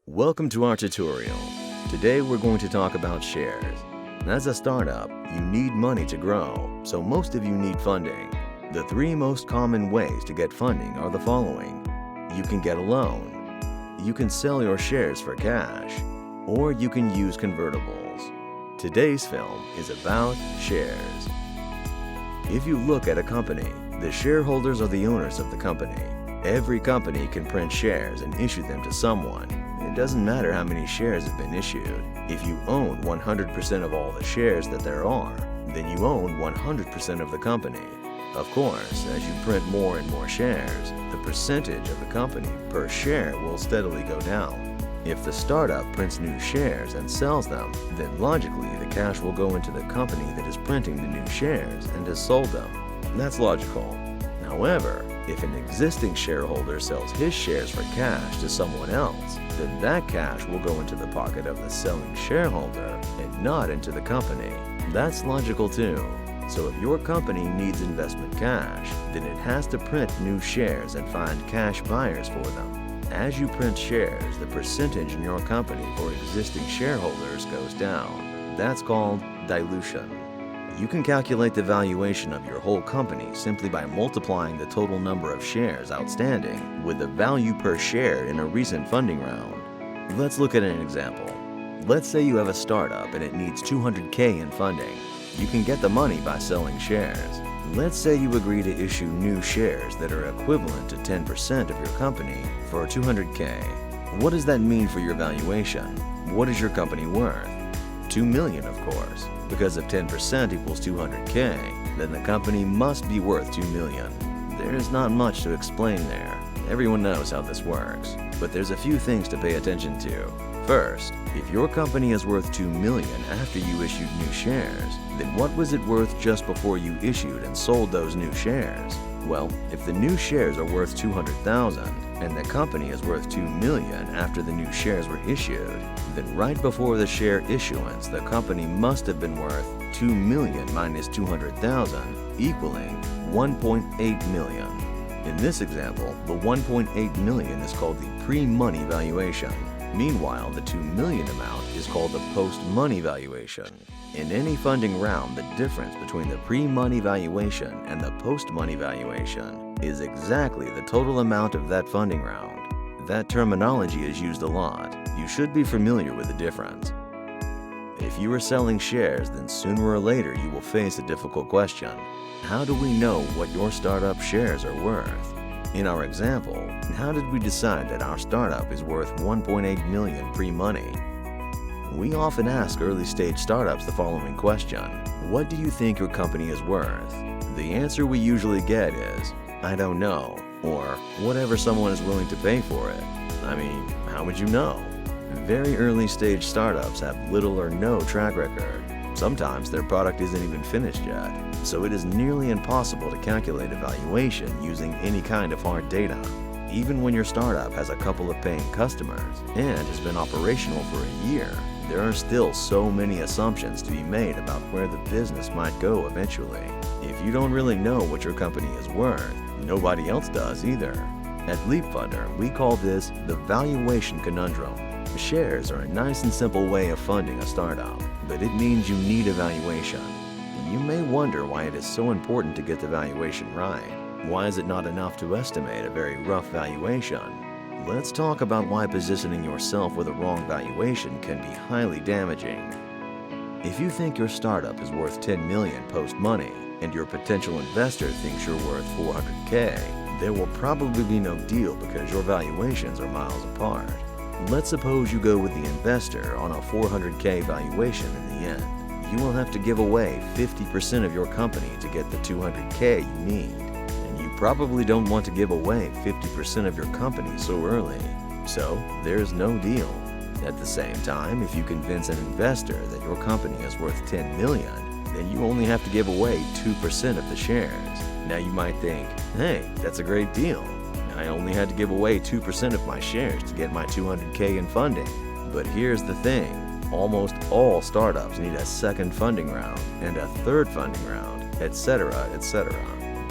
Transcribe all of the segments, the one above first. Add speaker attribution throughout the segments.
Speaker 1: Welcome to our tutorial. Today we're going to talk about shares. As a startup, you need money to grow, so most of you need funding. The three most common ways to get funding are the following. You can get a loan, you can sell your shares for cash, or you can use convertibles. Today's film is about shares. If you look at a company, the shareholders are the owners of the company. Every company can print shares and issue them to someone. It doesn't matter how many shares have been issued. If you own 100% of all the shares that there are, then you own 100% of the company. Of course, as you print more and more shares, the percentage of the company per share will steadily go down. If the startup prints new shares and sells them, then logically the cash will go into the company that is printing the new shares and has sold them. That's logical. However, if an existing shareholder sells his shares for cash to someone else, then that cash will go into the pocket of the selling shareholder and not into the company. That's logical too. So if your company needs investment cash, then it has to print new shares and find cash buyers for them. As you print shares, the percentage in your company for existing shareholders goes down. That's called dilution. You can calculate the valuation of your whole company simply by multiplying the total number of shares outstanding with the value per share in a recent funding round. Let's look at an example. Let's say you have a startup and it needs $200K in funding. You can get the money by selling shares. Let's say you agree to issue new shares that are equivalent to 10% of your company for $200K. What does that mean for your valuation? What is your company worth? $2 million, of course. Because if 10% equals $200K, then the company must be worth $2 million. There's not much to explain there. Everyone knows how this works. But there's a few things to pay attention to. First, if your company is worth $2 million after you issued new shares, then what was it worth just before you issued and sold those new shares? Well, if the new shares are worth $200,000 and the company is worth $2 million after the new shares were issued, then right before the share issuance, the company must have been worth $2 million minus $200,000, equaling $1.8 million. In this example, the $1.8 million is called the pre-money valuation. Meanwhile, the $2 million amount is called the post-money valuation. In any funding round, the difference between the pre-money valuation and the post-money valuation is exactly the total amount of that funding round. That terminology is used a lot. You should be familiar with the difference. If you are selling shares, then sooner or later you will face a difficult question. How do we know what your startup shares are worth? In our example, how did we decide that our startup is worth $1.8 million pre-money? We often ask early-stage startups the following question: what do you think your company is worth? The answer we usually get is, I don't know, or whatever someone is willing to pay for it. I mean, how would you know? Very early-stage startups have little or no track record. Sometimes their product isn't even finished yet, so it is nearly impossible to calculate a valuation using any kind of hard data. Even when your startup has a couple of paying customers and has been operational for a year, there are still so many assumptions to be made about where the business might go eventually. If you don't really know what your company is worth, nobody else does either. At Leap Funder, we call this the Valuation Conundrum. Shares are a nice and simple way of funding a startup, but it means you need a valuation. You may wonder why it is so important to get the valuation right. Why is it not enough to estimate a very rough valuation? Let's talk about why positioning yourself with a wrong valuation can be highly damaging. If you think your startup is worth $10 million post-money and your potential investor thinks you're worth $400K, there will probably be no deal because your valuations are miles apart. Let's suppose you go with the investor on a $400K valuation in the end. You will have to give away 50% of your company to get the $200K you need. And you probably don't want to give away 50% of your company so early. So there's no deal. At the same time, if you convince an investor that your company is worth $10 million, then you only have to give away 2% of the shares. Now you might think, hey, that's a great deal. I only had to give away 2% of my shares to get my $200K in funding. But here's the thing. Almost all startups need a second funding round and a third funding round, etc., etc.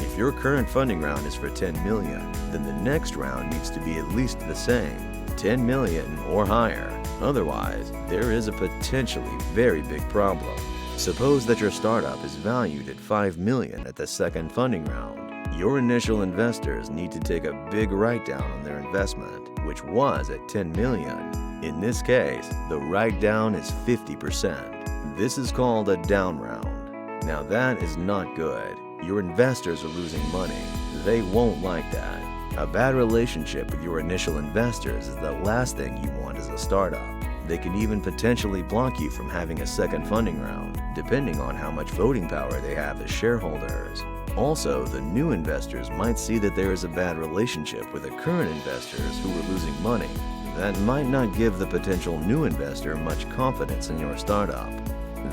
Speaker 1: If your current funding round is for $10 million, then the next round needs to be at least the same. 10 million or higher. Otherwise, there is a potentially very big problem. Suppose that your startup is valued at 5 million at the second funding round. Your initial investors need to take a big write-down on their investment, which was at 10 million. In this case, the write-down is 50%. This is called a down round. Now that is not good. Your investors are losing money. They won't like that. A bad relationship with your initial investors is the last thing you want as a startup. They can even potentially block you from having a second funding round, depending on how much voting power they have as shareholders. Also, the new investors might see that there is a bad relationship with the current investors who are losing money. That might not give the potential new investor much confidence in your startup.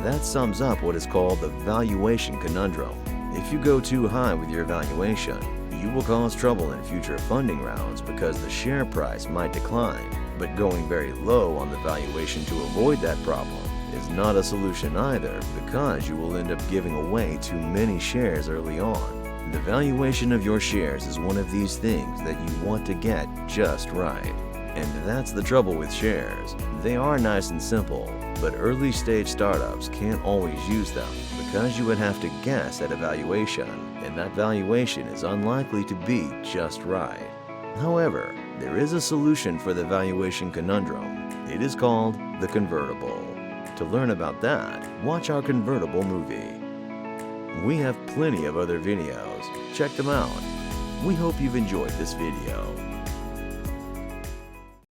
Speaker 1: That sums up what is called the valuation conundrum. If you go too high with your valuation, you will cause trouble in future funding rounds because the share price might decline. But going very low on the valuation to avoid that problem is not a solution either, because you will end up giving away too many shares early on. The valuation of your shares is one of these things that you want to get just right. And that's the trouble with shares. They are nice and simple, but early stage startups can't always use them because you would have to guess at a valuation, and that valuation is unlikely to be just right. However, there is a solution for the valuation conundrum. It is called the convertible. To learn about that, watch our convertible movie. We have plenty of other videos. Check them out. We hope you've enjoyed this video.